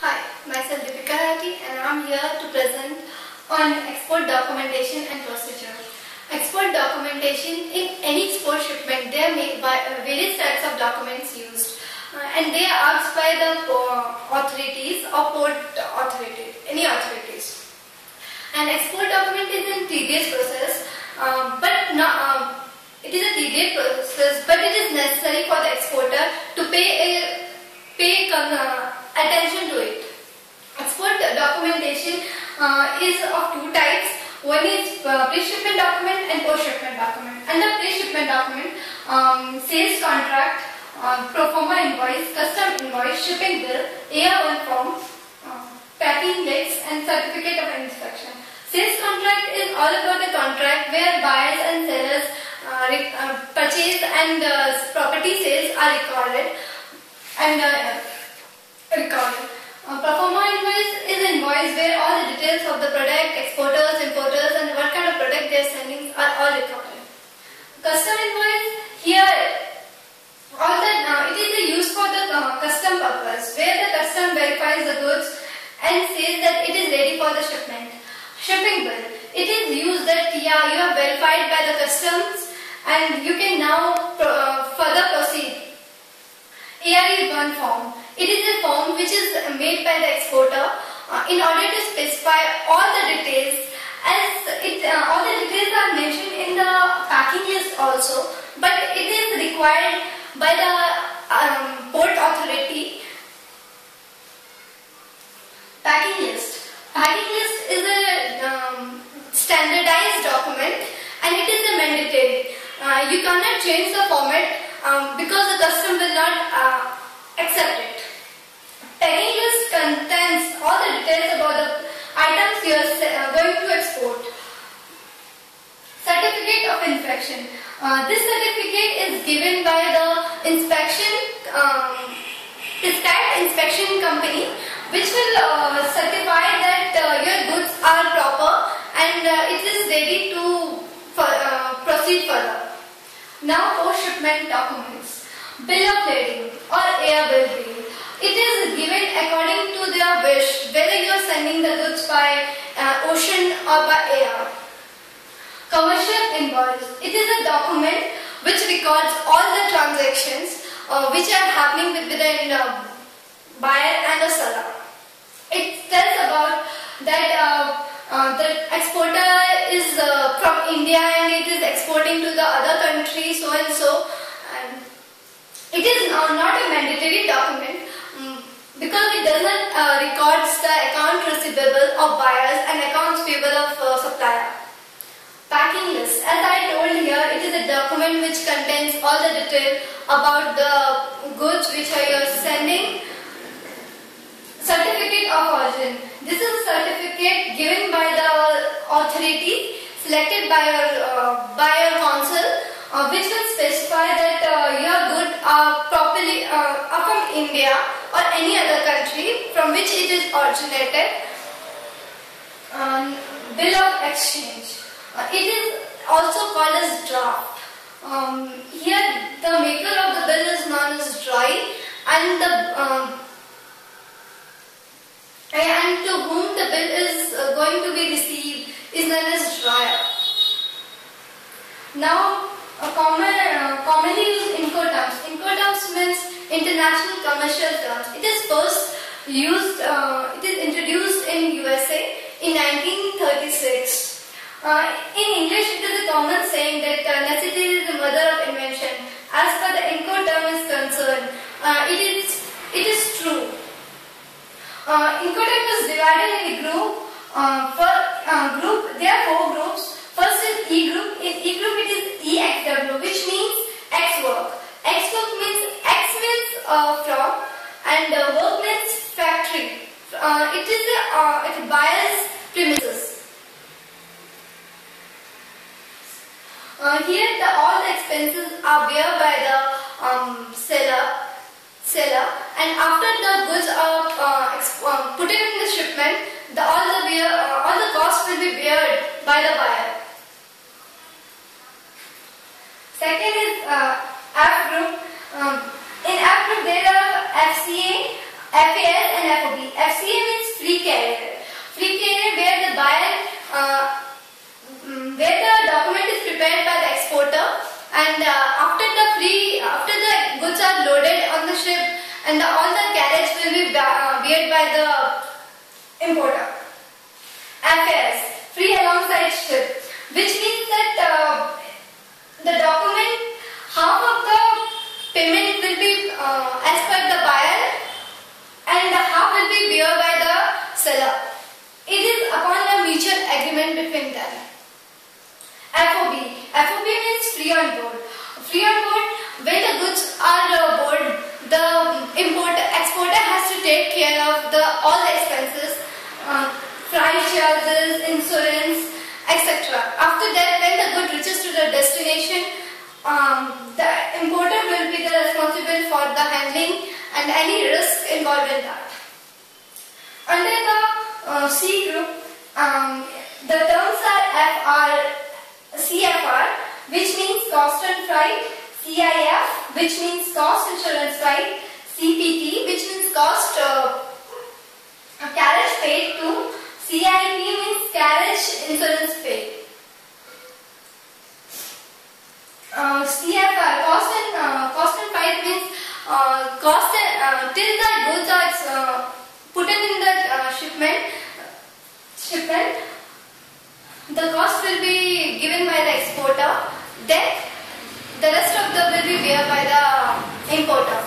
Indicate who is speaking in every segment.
Speaker 1: Hi, myself and I'm here to present on export documentation and procedure. Export documentation, in any export shipment, they are made by various types of documents used and they are asked by the authorities or port authorities, any authorities. And export document is a tedious process, it is a tedious process, but it is necessary for the exporter to pay attention to it. Export documentation is of two types. One is pre-shipment document and post-shipment document. Under pre-shipment document, sales contract, pro forma invoice, custom invoice, shipping bill, AR1 form, packing list and certificate of inspection. Sales contract is all about the contract where buyers and sellers purchase and property sales are recorded. Pro forma invoice is an invoice where all the details of the product, exporters, importers and what kind of product they are sending are all recorded. Custom invoice, here it is used for the custom purpose where the custom verifies the goods and says that it is ready for the shipment. Shipping bill, it is used that you are verified by the customs and you can now further proceed. AR1 form. It is a form which is made by the exporter in order to specify all the details, as all the details are mentioned in the packing list also, but it is required by the port authority. Packing list. Packing list is a standardized document and it is a mandatory. You cannot change the format because the custom will not accept it. Packing list contains all the details about the items you are going to export. Certificate of inspection. This certificate is given by the prescribed inspection company, which will certify that your goods are proper and it is ready to proceed further. Now, post-shipment documents. Bill of lading or air bill. It is given according to their wish, whether you are sending the goods by ocean or by air. Commercial invoice. It is a document which records all the transactions which are happening between the buyer and the seller. It tells about that the exporter is from India and it is exporting to the other country, so and so. And it is not a mandatory document because it does not record the account receivable of buyers and accounts payable of supplier. Packing list. As I told here, it is a document which contains all the detail about the goods which you are sending. Certificate of origin. This is a certificate given by the authority selected by your council, which will specify that your goods are from India or any other country from which it is originated. Bill of exchange. It is also called as draft. Here the maker of the bill is known as dry and to whom the bill is going to be received is known as dryer. Now, commonly used Incoterms. Incoterms means international commercial terms. It is first used, it is introduced in USA in 1936. In English, it is a common saying that necessity is the mother of invention. As far the Incoterm is concerned, it is true. Incoterm is divided in a group. There are four groups. First is E group. In E group it is EXW, which means X work. X work means X means from and work means factory. It is a buyer's premises. Here all the expenses are bear by the seller, and after the goods are put in the shipment, all the costs will be beared by the buyer. Second is F group. In F group there are FCA, FAS and FOB. And after the goods are loaded on the ship, and all the carriage will be beared by the importer. Affairs, free alongside ship, which means that the document, half of the payment will be as per the buyer, and the half will be bear by the seller. It is upon a mutual agreement between them. FOB. FOB means free on board. Free on board, when the goods are board, the exporter has to take care of all the expenses, freight charges, insurance, etc. After that, when the good reaches to the destination, the importer will be the responsible for the handling and any risk involved in that. Under the C group, the terms are CFR, which means cost and freight; CIF, which means cost insurance freight; CPT, which means cost carriage paid to; CIP means carriage insurance paid. CFR, cost and freight means cost till the goods are put in the shipment, the cost will be given by the exporter, then the rest of the will be bear by the importer.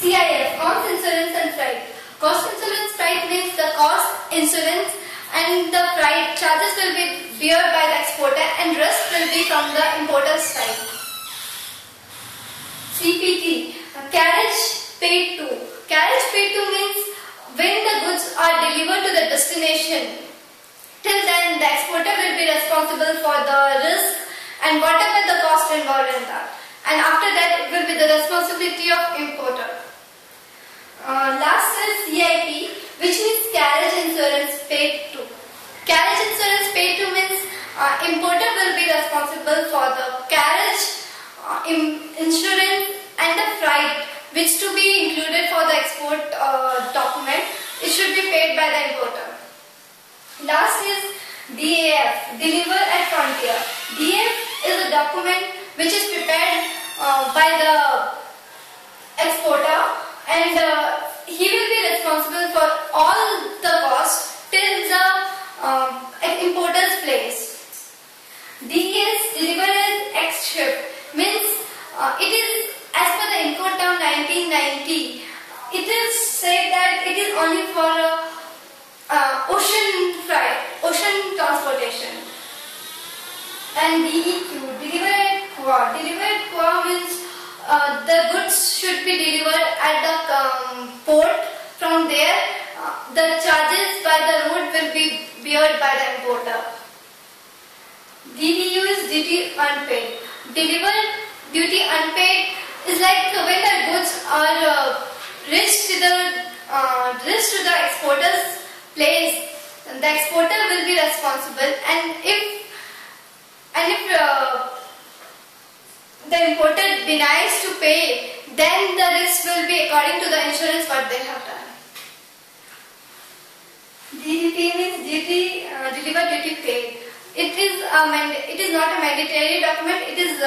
Speaker 1: CIF, cost insurance and freight. Cost insurance freight means the cost, insurance and the freight charges will be bear by the exporter, and rest will be from the importer's side. CPT, carriage paid to. Carriage paid to means when the goods are delivered to the destination. Till then, the exporter will be responsible for the risk and whatever the cost involved in that. And after that, it will be the responsibility of importer. Last is CIP, which means carriage insurance paid to. Carriage insurance paid to means importer will be responsible for the carriage, insurance and the freight, which to be included for the export document. It should be paid by the importer. Last is DAF, Deliver at Frontier. DAF is a document which is prepared by the exporter, and he will be responsible for all the costs till the importer's place. DES, Deliver at Ex-Ship, means it is as per the Incoterm 1990. It is said that it is only for ocean freight, ocean transportation. And DEQ, Deliver at Qua. Deliver at Qua means the goods should be delivered at the port. From there, the charges by the road will be beared by the importer. DDU is duty unpaid. Delivered duty unpaid is like when the goods are reached to the exporter's place, the exporter will be responsible, and if the importer denies to pay, then the risk will be according to the insurance what they have done. DDP means deliver duty paid. It is not a mandatory document. It is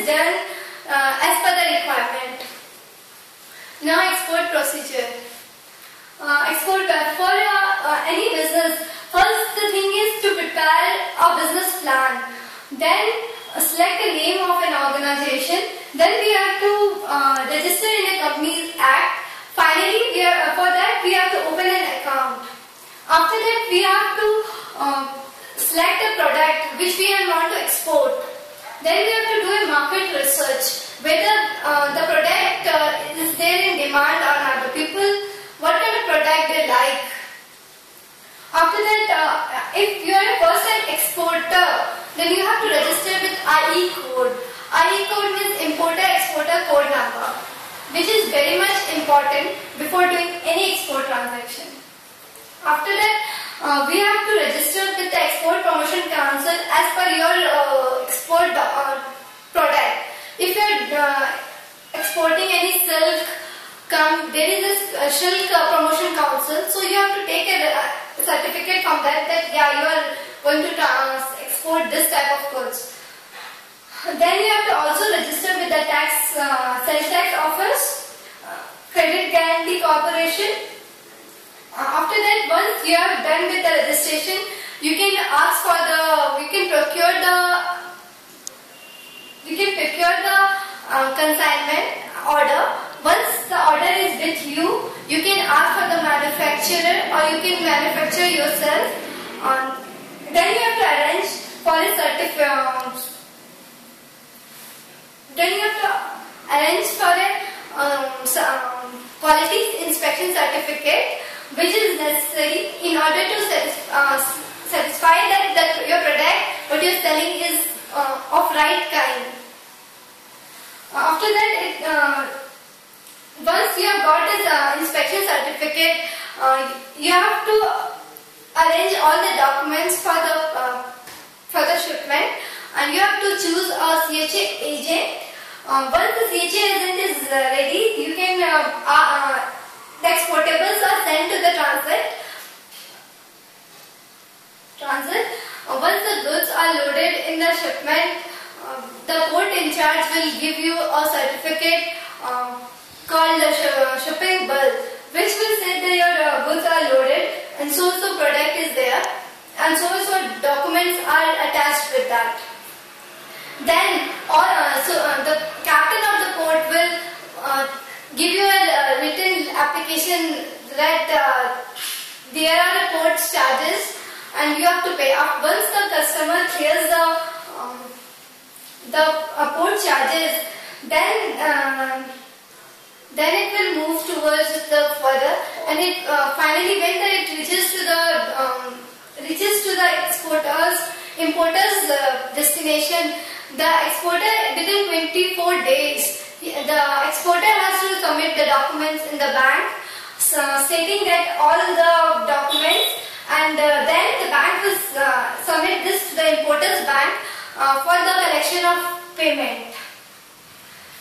Speaker 1: done as per the requirement. Now export procedure. Export for any business. First the thing is to prepare a business plan. Then select the name of an organization. Then we have to register in a Companies Act. Finally, for that we have to open an account. After that we have to select a product which we want to export. Then we have to do a market research whether the product is there in demand or not. The people, what kind of product they like. After that, if you are a first-time exporter, then you have to register with IE code. IE code means Importer-Exporter Code Number, which is very much important before doing any export transaction. After that, we have to register with the Export Promotion Council as per your export product. If you are exporting any silk, there is a silk promotion council, so you have to take a certificate from that yeah, you are going to export this type of goods. Then you have to also register with the sales tax office, credit guarantee corporation. After that, once you are done with the registration, you can procure the consignment order. Once the order is with you, you can ask for the manufacturer or you can manufacture yourself. Then you have to arrange for a quality inspection certificate, which is necessary in order to satisfy that your product, what you're selling, is of right kind. After that, once you have got this inspection certificate, you have to arrange all the documents for the shipment, and you have to choose a CHA agent. Once the CHA agent is ready, you can the exportables are sent to the transit. Once the goods are loaded in the shipment, the port in charge will give you a certificate called the shipping bill, which will say that your goods are loaded and so product is there and so documents are attached with that. Then the captain of the port will give you a written application that there are port charges and you have to pay. Once the customer clears the port charges, then it will move towards the further, and it finally when it reaches to the importer's destination, the exporter within 24 days, the exporter has to submit the documents in the bank, stating that all the documents, and then the bank will submit this to the importer's bank for the collection of payment.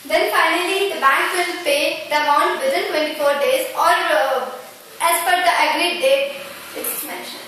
Speaker 1: Then finally the bank will pay the amount within 24 days or as per the agreed date it's mentioned.